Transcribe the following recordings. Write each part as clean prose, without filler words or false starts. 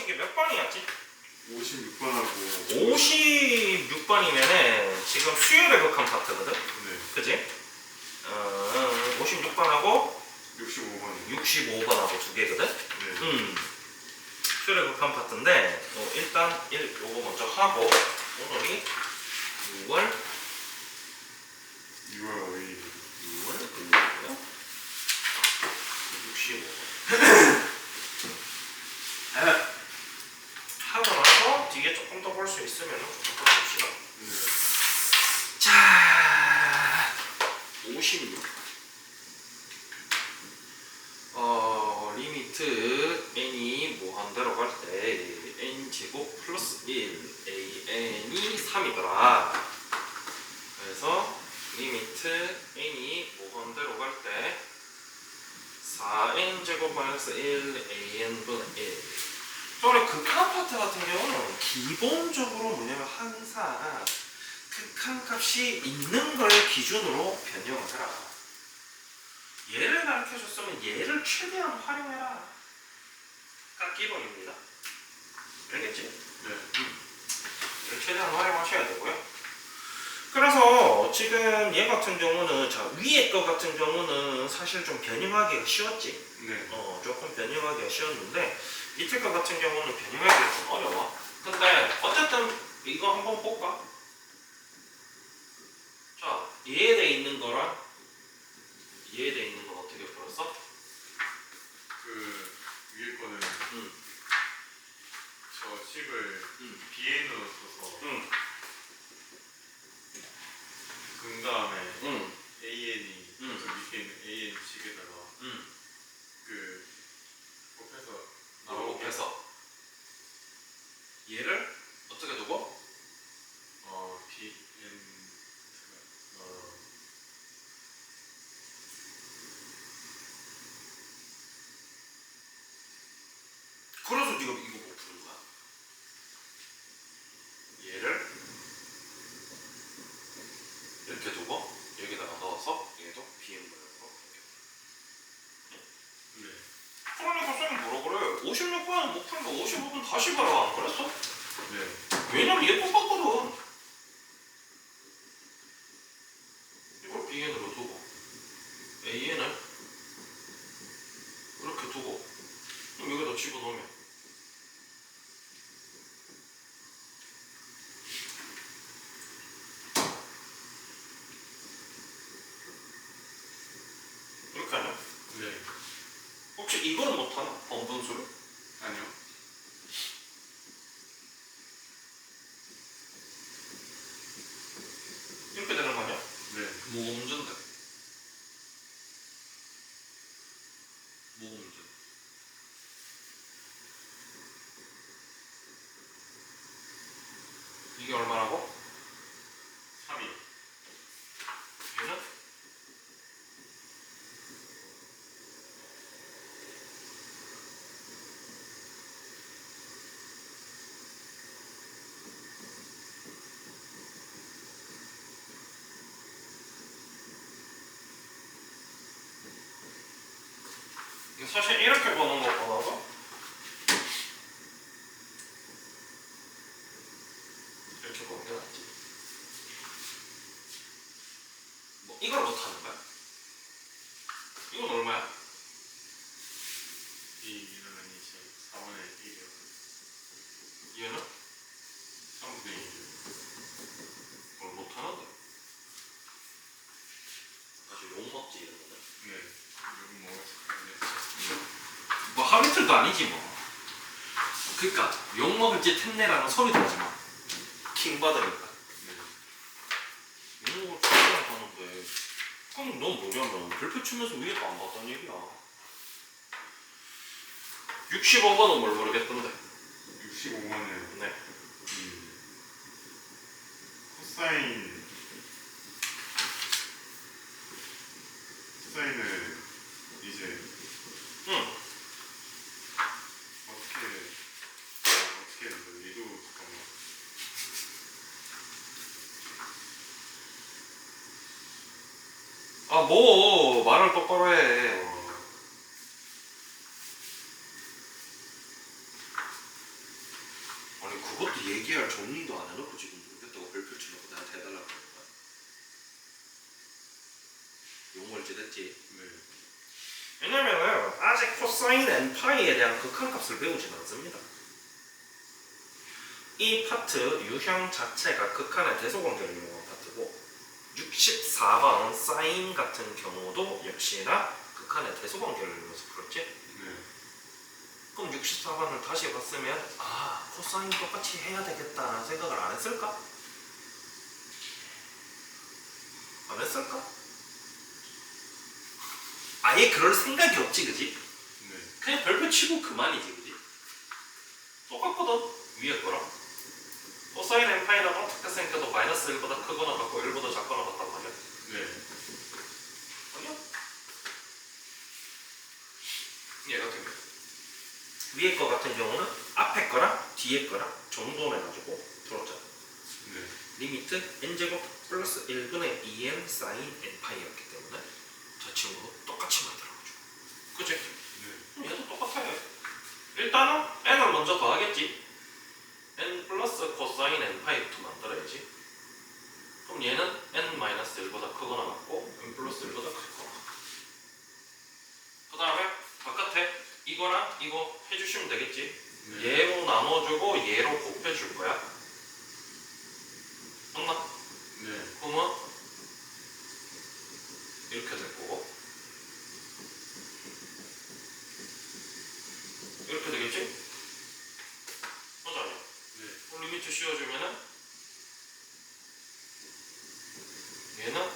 맞춘 게 몇 번이었지? 56번하고 56번이면은 지금 수열에 극한 파트거든? 네. 그지? 56번하고 65번이요. 65번하고 두 개거든? 네. 수열에 극한 파트인데 일단 요거 먼저 하고 오늘이 6월 5일 5일이고요. 65번 하고 나서 뒤에 조금 더 볼 수 있으면 조금 더 봅시다. 네. 자, 56. 리미트 n이 무한대로 갈 때 n제곱 플러스 1 an이 3이더라. 그래서 리미트 n이 무한대로 갈 때 4n제곱 마이너스 1 an분의 1. 우리 극한 파트 같은 경우는 기본적으로 뭐냐면 항상 극한 값이 있는 걸 기준으로 변형을 해라. 얘를 가르쳐줬으면 얘를 최대한 활용해라. 딱 기본입니다. 알겠지? 네. 얘를 최대한 활용하셔야 되고요. 그래서 지금 얘 같은 경우는 자 위에 거 같은 경우는 사실 좀 변형하기가 쉬웠지. 네. 조금 변형하기가 쉬웠는데 밑에 거 같은 경우는 변형하기가 좀 어려워. 근데 어쨌든 이거 한번 볼까? 자 이해돼 있는 거랑 이해돼 있는 건 어떻게 풀었어? 그 위에 거는 응. 저 식을 BN으로 써서 그 다음에 AN이 저 밑에 있는 AN 식에다가 그 곱해서 나오게 해서 얘를 어떻게 두고? BN 그래서 네가 이거 못 푸는 거야. 얘를 이렇게 두고 여기다가 넣어서 얘도 BN분으로 네. 그러니까 쌤이 뭐라 그래? 56번은 못 풀면 55번 다시 봐라 안 그랬어? 네. 왜냐면 얘 똑같거든. 이걸 BN으로 두고 AN을 이렇게 두고 그럼 여기다 집어넣으면 이렇게 하냐? 네. 혹시 이걸 못하나? 번분수를? 아니요. 이렇게 되는 거 아니야? 네. 모음전데 모음전 이게 얼마라고? 3이요. 얘는? 사실 이렇게 보는 것보다도 이렇게 보는 게 낫지. 뭐 이걸 못하는 거야? 이건 얼마야? 이거는 이제 4분의 1이요. 얘는? 3분의 1이요. 뭘 못하는데? 아주 욕먹지 이런 거는. 네. 이거 먹었어요. 뭐 하루 이틀도 아니지 뭐. 그니까 욕먹을지 템내라는 소리 들지 마. 킹 받으니까. 욕먹을 줄 하는데 그럼 넌 뭐냐면 별표 치면서 위에도 안 봤다는 얘기야. 65번은 뭘 모르겠던데. 65번은 네. 코사인을 이제 응. 어떻게 했는데 얘도 잠깐만. 아 뭐 말을 똑바로 해. 얘기할 정리도 안 해놓고 지금 모르겠다고 별표 치려고 나한테 해달라고 그러는 거야. 용월지 됐지? 네. 왜냐면은 아직 코사인 n파이에 대한 극한값을 배우진 않습니다. 이 파트 유형 자체가 극한의 대소관계를 이용한 파트고 64번 사인 같은 경우도 역시나 극한의 대소관계를 이용해서 풀었지? 네. 그럼 64번을 다시 봤으면 아 코사인 똑같이 해야 되겠다는 생각을 안 했을까? 안 했을까? 아예 그럴 생각이 없지 그지? 네. 그냥 별표 치고 그만이지 그지? 똑같거든 위에 거랑 코사인 n파이는 어떻게 생겨도 마이너스 1보다 크거나 같고 1보다 작거나 같단 말이야. 네. 아니야? 얘 같은 경우 위에 거 같은 경우는 앞에 거랑 뒤에 거랑 정돈해가지고 풀었잖아. 네. 리미트 n제곱 플러스 1분의 2n 사인 n파이였기 때문에 저 친구 똑같이 만들어가지고 그치? 네. 얘도 똑같아. 일단은 n을 먼저 더하겠지. n 플러스 코사인 n파이부터 만들어야지. 그럼 얘는 n-1보다 크거나 같고 n 플러스 1보다 크거나 그 다음에 바깥에 이거랑 이거 해주시면 되겠지. 네. 얘로 나눠주고 얘로 곱해줄 거야. 맞나? 네. 그러면 이렇게 될 거고 이렇게 되겠지? 맞아 아니야? 네. 그럼 리미트 씌워주면은 얘는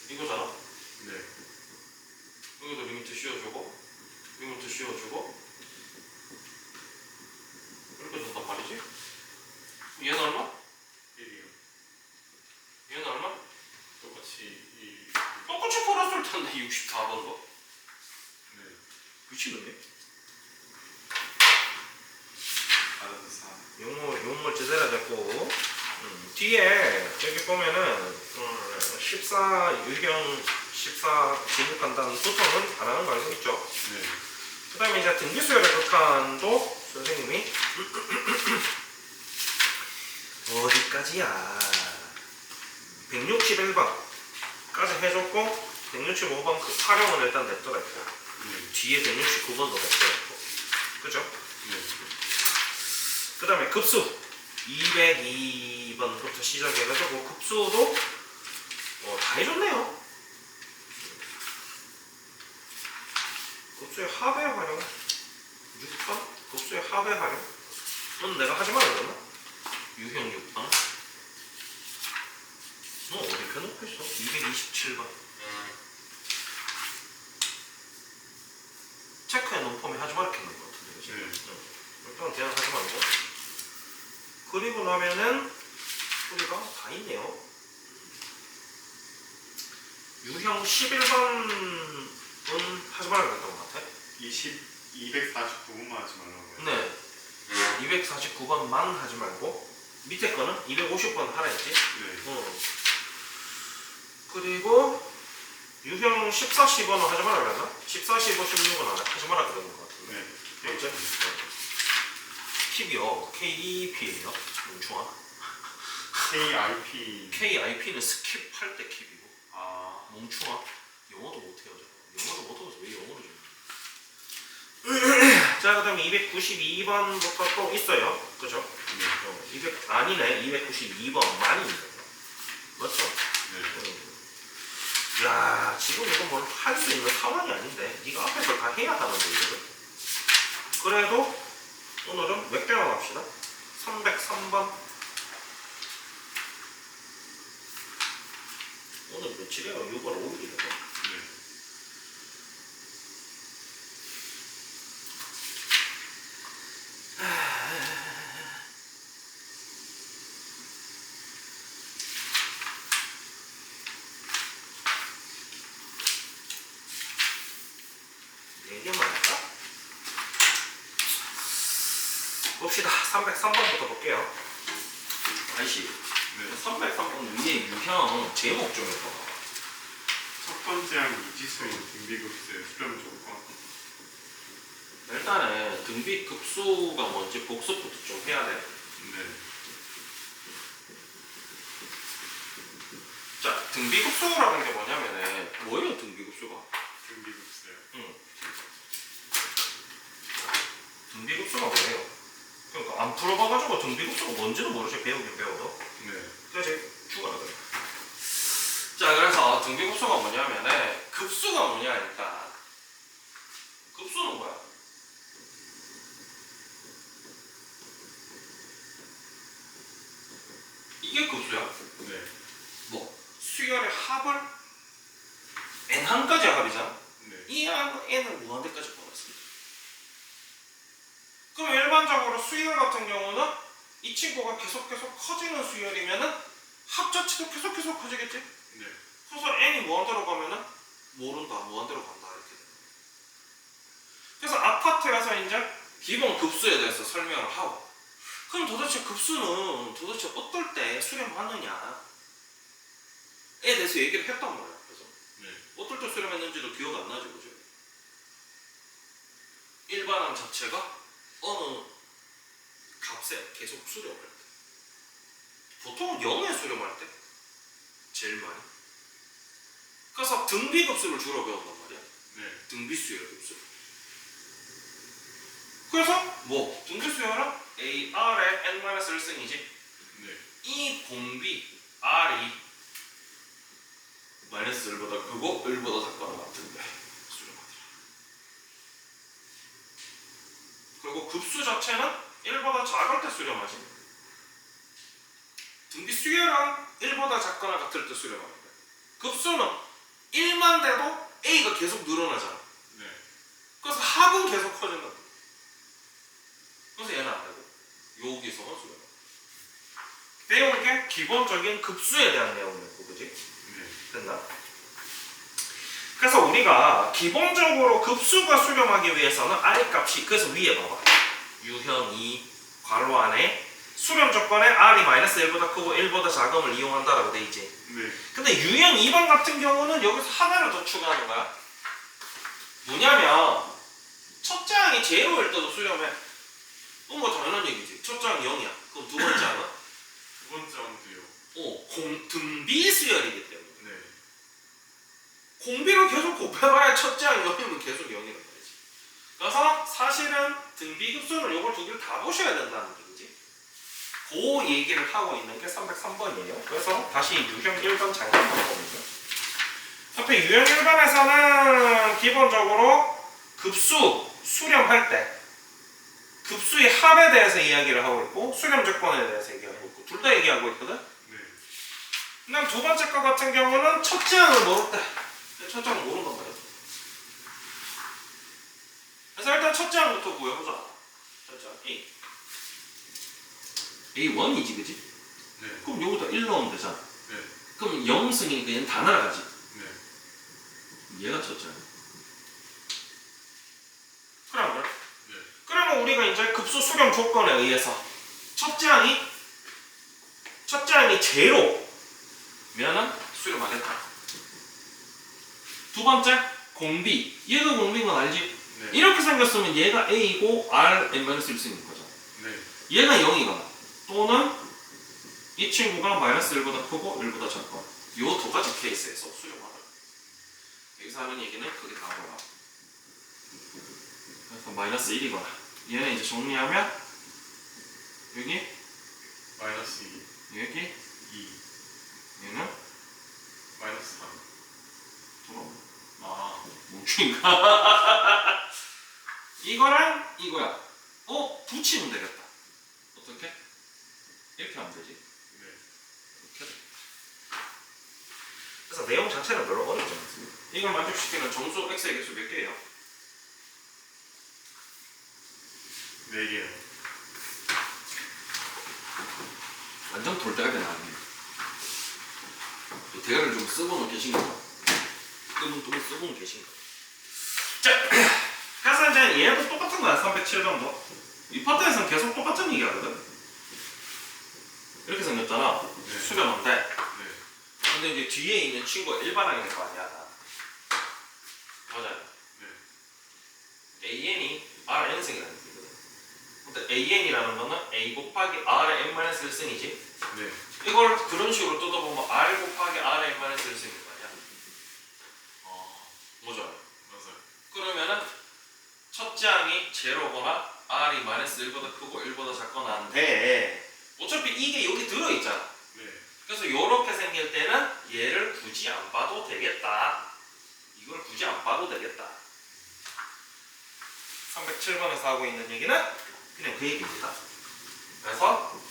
이거잖아? 네. 여기도 리미트 씌워주고 리미트 씌워주고 이렇게 된단 말이지? 얘는 얼마? 1이요. 얘는 얼마? 똑같이 1. 똑같이 풀었을 텐데 64번도 네. 미치겠네. 알아서 4. 용물 제대로 됐고 뒤에 여기 보면은 14 유형 14 진입한다는 보통은 안 하는 거 알고 있죠? 네. 그 다음에 이제 등비수열의 극한도 선생님이 어디까지야 161번까지 해줬고 165번 그 활용은 일단 냅둬랬고 네. 뒤에 169번도 냅둬랬고 그죠? 네. 그 다음에 급수 202번부터 시작해가지고 급수도 다 해줬네요. 급수의 합의 활용 6번? 급수의 합의 활용 넌 내가 하지 말라 그랬나? 유형 6번 너 어디 펴놓고 있어? 227번 체크해 놓은 폼에 하지 말라 했는 것 같은데 그치? 네. 일단 대안 하지 말고 그리고 나면은 우리가 다 있네요. 유형 11번은 하지 말라 그랬던 것 같아. 249분만 하지 말라고요. 네. 249번만 하지 말고 밑에 거는 250번 하라 했지. 네. 그리고 유형 14, 15는 하지 말라 그랬나? 14, 15, 16은 하지 말라 그랬던 것 같은데. 네. 맞죠? 킵이요. KEP예요. 뭉충아. KRP. KIP는 스킵할 때 킵이고. 아. 뭉충아. 영어도 못해요. 영어도 못하면서 왜 영어를 좀. 자, 그 다음에 292번부터 또 있어요. 그죠? 네. 200, 아니네. 292번만이 있어요. 맞죠? 네. 야, 지금 이거 뭘 할 수 있는 상황이 아닌데. 네가 앞에서 다 해야 하는데, 이거를. 그래도 오늘은 몇 개만 합시다. 303번. 오늘 며칠이에요? 6월 5일이래요. 네. 네 개만 할까? 봅시다. 303번부터 볼게요. 아이씨. 네. 303번 위에 유형 제목 좀 해봐. 첫 번째 항 이지수인 등비급수의 수렴 조건. 일단은 등비 급수가 뭔지 복습부터 좀 해야 돼. 네. 자, 등비급수라는 게 뭐냐면은 뭐예요, 등비급수가? 등비급수요. 응. 등비급수가 뭐예요? 그러니까 안 풀어봐가지고 등비급수가 뭔지도 모르지. 배우긴 배워도. 네. 그래서 죽어라 그래. 자, 그래서 등비급수가 뭐냐면은 급수가 뭐냐니까. 급수는 뭐야? 이게 급수야. 네. 뭐 수열의 합을 n항까지 합이잖아. 네. 이 n은 무한대까지 보냈습니다. 그럼 일반적으로 수열 같은 경우는 이 친구가 계속 커지는 수열이면은 합 자체도 계속 커지겠지. 네. 그래서 n이 무한대로 가면은 모른다, 무한대로 간다 이렇게 돼. 그래서 아파트에서 이제 기본 급수에 대해서 설명을 하고, 그럼 도대체 급수는 도대체 어떨 때 수렴하느냐에 대해서 얘기를 했단 말이야. 그래서 네. 어떨 때 수렴했는지도 기억 안 나죠, 그죠? 일반항 자체가 어느 값에 계속 수렴할 때, 보통은 0에 수렴할 때 제일 많이. 그래서 등비급수를 주로 배운단 말이야. 네. 등비수열 급수. 그래서 뭐 등비수열은 AR의 n-1승이지. 네. 이 공비 R이 마이너스 1보다 크고 1보다 작거나 같은데 수렴하더라. 그리고 급수 자체는 1보다 작을 때 수렴하지. 등비 수열은 1보다 작거나 같을 때 수렴합니다. 급수는 1만 돼도 A가 계속 늘어나잖아. 네. 그래서 합은 계속 커진다. 그래서 얘는 안 되고 여기서만 수렴. 배운 게 기본적인 급수에 대한 내용이었고, 그지? 네. 됐나? 그래서 우리가 기본적으로 급수가 수렴하기 위해서는 R 값이, 그래서 위에 봐봐. 유형 2 괄호 안에 수렴 조건에 R이 마이너스 1보다 크고 1보다 작음을 이용한다라고 돼 있지. 네. 근데 유형 2번 같은 경우는 여기서 하나를 더 추가하는 거야. 뭐냐면 첫째 항이 제로일 때도 수렴해. 뭐 당연한 얘기지. 첫째 항이 0이야. 그럼 두 번째 항은? 두 번째 항도요. 등비 수열이기 때문에. 네. 공비를 계속 곱해봐야 첫째 항이 0이면 계속 0이란 말이지. 그래서 사실은 등비급수는 요걸 두 개를 다 보셔야 된다는 얘기지. 그 얘기를 하고 있는 게 303번이에요. 그래서 다시 유형 1번 잠깐 보거든요. 앞에 유형 1번에서는 기본적으로 급수 수렴할 때 급수의 합에 대해서 이야기를 하고 있고 수렴 조건에 대해서 얘기하고 있고 둘 다 얘기하고 있거든. 네. 그다음 두 번째 거 같은 경우는 첫째 항을 모를 때. 첫째 항을 모른단 말이야. 그래서 일단 첫째 항부터 구해보자. 첫째 항 A. A1이지, 그지? 네. 그럼 여기다 1 넣으면 되잖아. 네. 그럼 0승이니까 얘는 다 날아가지. 네. 얘가 첫째 항. 그러면 네. 그러면 우리가 이제 급수 수렴 조건에 의해서 첫째 항이 제로면은 수렴하겠다. 두 번째 공비. 얘가 공비인 건 알지? 네. 이렇게 생겼으면 얘가 A이고 R n-1승인 거죠. 네. 얘가 0이거나 또는 이 친구가 마이너스 1보다 크고 1보다 작거나 요 두 가지 케이스에서 수렴하라. 여기서 하는 얘기는 그게 다고요. 그래서 마이너스 1이거나 얘는 이제 정리하면 여기 마이너스 2. 여기 2. 얘는 마이너스 3. 돌아오고 아. 뭉치니까 이거랑 이거야. 붙이면 되겠다. 어떻게? 이렇게 하면 되지. 네. 이렇게 돼. 그래서 내용 자체는 별로 어렵지 않습니다. 이걸 만족시키는 정수 x의 개수 몇 개예요? 4개요. 완전 돌대가리 나왔네요. 대가리를 좀 쓰고는 계신가요? 뜸은 쓰고는 계신가요? 자, 그래서 이제 얘도 똑같은 거야. 307번도. 이 파트에서는 계속 똑같은 얘기 하거든. 이렇게 생겼잖아. 네. 수렴한데. 네. 근데 이제 뒤에 있는 친구가 일반항일 거 아니야. 맞아요. 네. AN이 RN승이라는 얘기거든. 근데 AN이라는 거는 A 곱하기 R의 n-1승이지. 네. 이걸 그런 식으로 뜯어보면 R 곱하기 R의 n-1승인 거 아니야? 뭐죠? 맞아요. 그러면은 첫째 항이 제로거나 R이 -1보다 크고 1보다 작거나 한데 어차피 이게 여기 들어있잖아. 네. 그래서 요렇게 생길 때는 얘를 굳이 안 봐도 되겠다. 이걸 굳이 안 봐도 되겠다. 307번에서 하고 있는 얘기는 그냥 그 얘기입니다. 그래서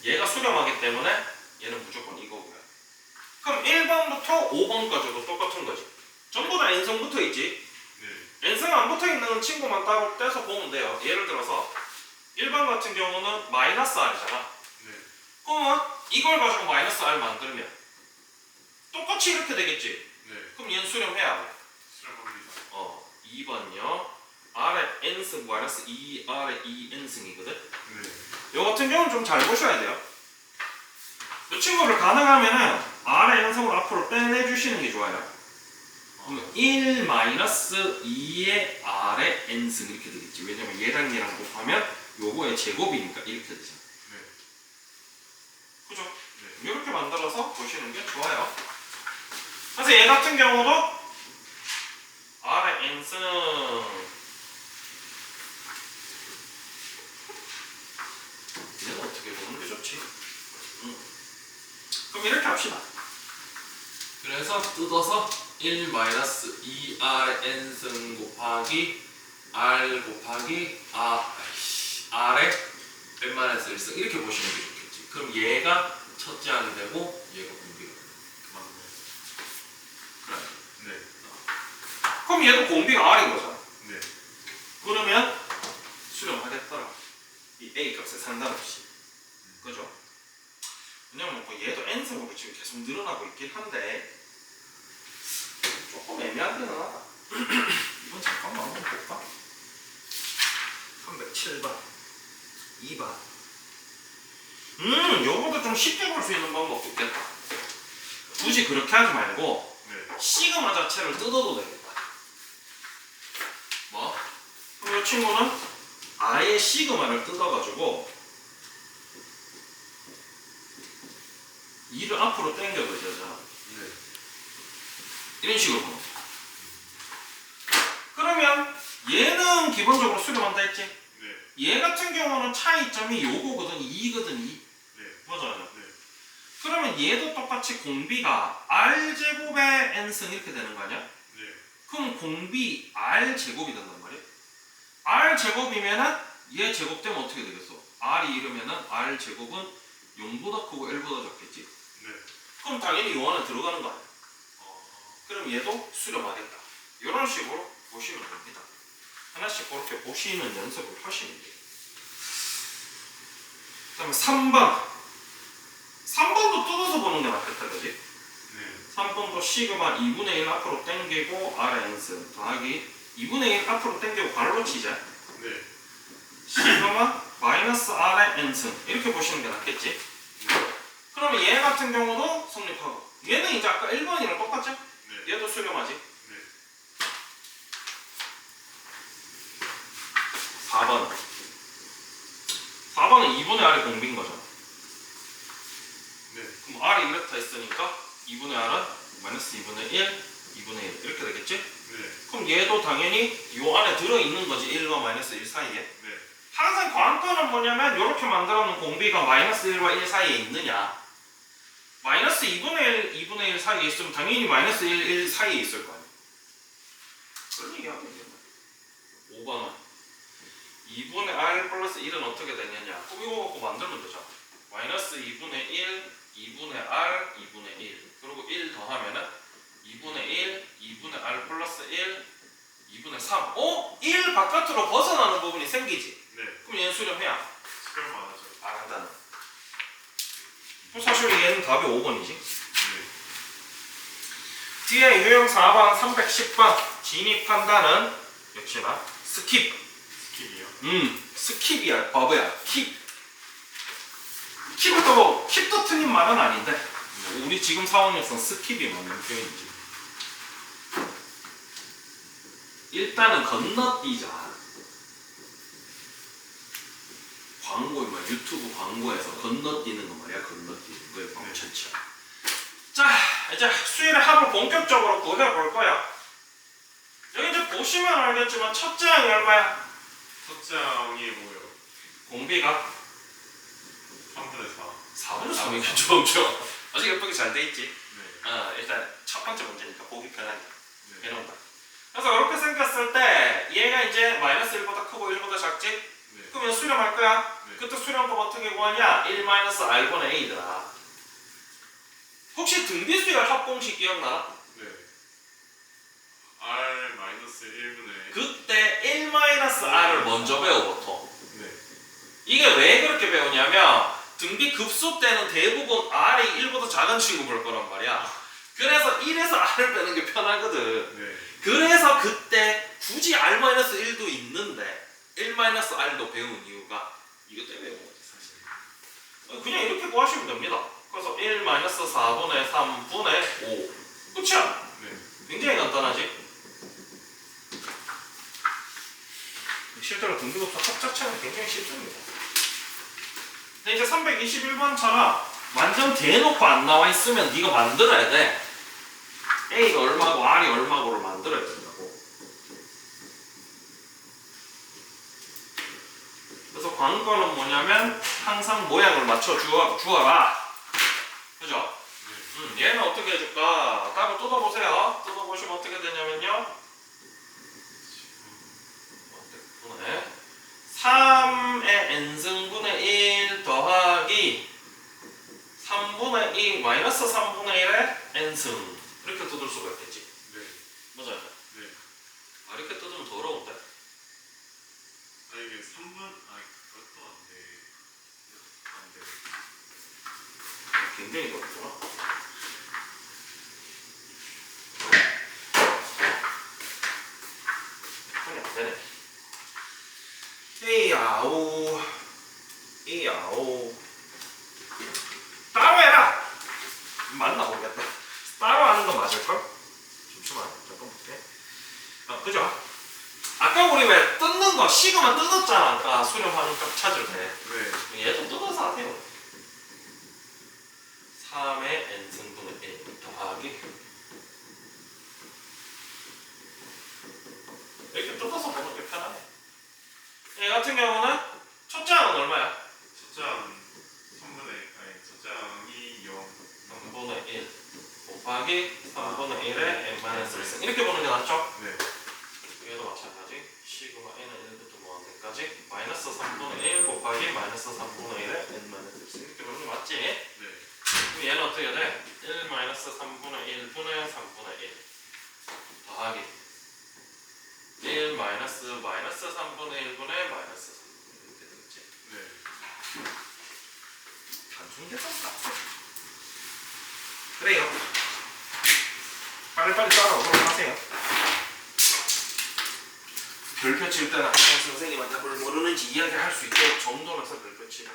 얘가 수렴하기 때문에 얘는 무조건 이거고요. 그럼 1번부터 5번까지도 똑같은 거지. 전부 다 n성 붙어 있지. 네. n성 안 붙어 있는 친구만 따로 떼서 보면 돼요. 예를 들어서 1번 같은 경우는 -r이잖아. 네. 그러면 이걸 가지고 -r 만들면 똑같이 이렇게 되겠지. 네. 그럼 얘는 수렴해야 돼. 수렴합니다. 2번요. r의 n승 마이너스 2r의 2n승이거든. 네. 요 같은 경우는 좀 잘 보셔야 돼요. 이 친구를 가능하면은 r의 n승을 앞으로 빼내주시는 게 좋아요. 그러면 1 마이너스 2의 r의 n승 이렇게 되겠지. 왜냐면 얘랑 얘랑 곱하면 요거의 제곱이니까 이렇게 되잖아. 네. 그죠? 네. 이렇게 만들어서 보시는 게 좋아요. 그래서 얘 같은 경우도 r의 n승 얘는 어떻게 보는 게 좋지? 그럼 이렇게 합시다. 그래서 뜯어서 1 마이너스 2r n승 곱하기 r 곱하기 r의 n-1승 이렇게 보시는 게 좋겠지. 그럼 얘가 첫째 항이 되고 얘가 공비가 되고. 맞네. 그래. 네. 그럼 얘도 공비가 r인 거잖아. 네. 그러면 수렴하겠더라. 이 a 값에 상관없이. 그죠? 왜냐면 뭐 얘도 n승으로 지금 계속 늘어나고 있긴 한데 조금 애매하긴 하다. 이건 잠깐만 한번 볼까? 307번 2번 요거보다 좀 쉽게 볼 수 있는 방법 있겠다. 굳이 그렇게 하지 말고 네. 시그마 자체를 뜯어도 되겠다. 뭐? 그럼 이 친구는 아예 시그마를 뜯어가지고 2를 앞으로 당겨도 되잖아. 네. 이런 식으로 보는 거야. 그러면 얘는 기본적으로 수렴한다 했지? 네. 얘 같은 경우는 차이점이 요거거든 2거든 2. 네. 맞아요. 네. 그러면 얘도 똑같이 공비가 r제곱의 n승 이렇게 되는 거 아니야? 네. 그럼 공비 r제곱이 된단 말이야. r제곱이면은 얘 제곱되면 어떻게 되겠어? r이 이러면은 r제곱은 0보다 크고 1보다 작겠지? 네. 그럼 당연히 요 안에 들어가는 거 아니야? 그럼 얘도 수렴하겠다. 이런 식으로 보시면 됩니다. 하나씩 그렇게 보시는 연습을 하시면 돼요. 그 다음에 3번. 3번도 뜯어서 보는 게 낫겠다, 그지? 네. 3번도 시그마 2분의 1 앞으로 당기고 r의 n승 더하기 2분의 1 앞으로 당기고 가로로 치자. 네. 시그마 마이너스 r의 n승 이렇게 보시는 게 낫겠지? 그러면 얘 같은 경우도 성립하고 얘는 이제 아까 1번이랑 똑같죠? 네. 얘도 수렴하지? 네. 4번 4번은 2분의 r의 공비인 거잖아. 네. 그럼 r이 이렇다 했으니까 2분의 r은 마이너스 2분의 1 2분의 1 이렇게 되겠지? 네. 그럼 얘도 당연히 요 안에 들어있는 거지. 1과 마이너스 1 사이에. 네. 항상 관건은 뭐냐면 이렇게 만들어 놓은 공비가 마이너스 1과 1 사이에 있느냐. 마이너스 2분의 1, 2분의 1 사이에 있으면 당연히 마이너스 1, 1 사이에 있을 거 아니야. 그런 얘기하면 되겠네. 5번은 2분의 r 플러스 1은 어떻게 되느냐. 그럼 이거 갖고 만들면 되잖아. 마이너스 2분의 1, 2분의 r, 2분의 1 그리고 1 더하면은 2분의 1, 2분의 r 플러스 1, 2분의 3 1 바깥으로 벗어나는 부분이 생기지. 네. 그럼 얘는 수렴해야 수렴 안 하죠. 안 한다는. 사실 얘는 답이 5번이지. 네. 뒤에 유형 4번 310번 진입한다는 역시나 스킵. 스킵이요? 스킵이야. 바보야. 킵. 킵을 또 킵도 틀린 말은 아닌데 우리 지금 상황에서 스킵이 맞는 표현이지. 일단은 건너뛰자. 광고 막 유튜브 광고에서 건너뛰는 거 말이야. 건너뛰는 거에 네. 멈췄죠. 자, 이제 수일의 합을 본격적으로 구해볼 거야. 여기 이제 보시면 알겠지만 첫째 항이 얼마야? 첫째 항이 뭐예요? 공비가 3분의 4. 4분의 3이면 좋죠. 아주 예쁘게 잘 돼 있지. 네. 일단 첫 번째 문제니까 보기 편하게 네. 해놓는다. 그래서 이렇게 생겼을 때 얘가 이제 마이너스 1보다 크고 1보다 작지? 네. 그러면 수렴할 거야? 네. 그때 수렴법 어떻게 구하냐? 1 마이너스 r분의 a더라. 혹시 등비수열 합공식 기억나? 네. R 마이너스 1분의 그때 1 마이너스 r을 먼저 배워 보통. 네. 이게 왜 그렇게 배우냐면 등비 급수 때는 대부분 r이 1보다 작은 취급을 거란 말이야. 그래서 1에서 r을 빼는 게 편하거든. 네. 그래서 그때 굳이 r-1도 있는데 1-r도 배운 이유가 이것 때문에 배운 거지 사실. 그냥 이렇게 구하시면 됩니다. 그래서 1-4분의 3분의 5 끝이야. 네. 굉장히 간단하지? 실제로 등급업소 합 자체는 굉장히 쉽습니다. 근데 이제 321번처럼 완전 대놓고 안 나와 있으면 네가 만들어야 돼. A가 얼마고 R이 얼마고를 만들어야 된다고. 그래서 관건은 뭐냐면 항상 모양을 맞춰 주어라. 그죠? 얘는 어떻게 해줄까? 답을 뜯어보세요. 뜯어보시면 어떻게 되냐면요. 3의 n승분의 1 더하기 3분의 2 마이너스 3분의 1의 n승 이렇게 뜯을 수가 있겠지. 네. 맞아요. 네. 이렇게 뜯으면 더러운데? 아 이게 3분 그것도 안 돼. 안 돼. 굉장히 더럽구나. 하기 안 되네. 이야오 따로 해라. 맞나 모르겠다. 따로 하는 건 맞을걸? 잠시만 잠깐 볼게. 그죠? 아까 우리 왜 뜯는 거 시그마 뜯었잖아. 아까 수렴하는 값 찾을 때. 네. 얘도 뜯어서 하세요. 3의 n승분의 1 더하기 이렇게 뜯어서 보는 게 편하네. 얘 같은 경우는 첫째 항은 얼마야? 첫째 항 3분의 첫째 항이 0. 3분의 1 곱하기 3분의 1의 n-1승 이렇게 보는 게 낫죠? 네. 얘도 마찬가지. 시그마 n은 1부터 무한대까지 마이너스 3분의 1 곱하기 마이너스 3분의 1의 n-1승 이렇게 보는 게 맞지? 네. 그럼 얘는 어떻게 돼? 1 마이너스 3분의 1분의 3분의 1 더하기 1 마이너스 3분의 1분의 마이너스 3분의 1 이렇게 되겠지? 네. 단순 계산 같아. 그래요. 빨리빨리 따라오도록 하세요. 별표 칠 때는 항상 선생님한테 뭘 모르는지 이야기할 수 있도록 정돈해서 별표 치라.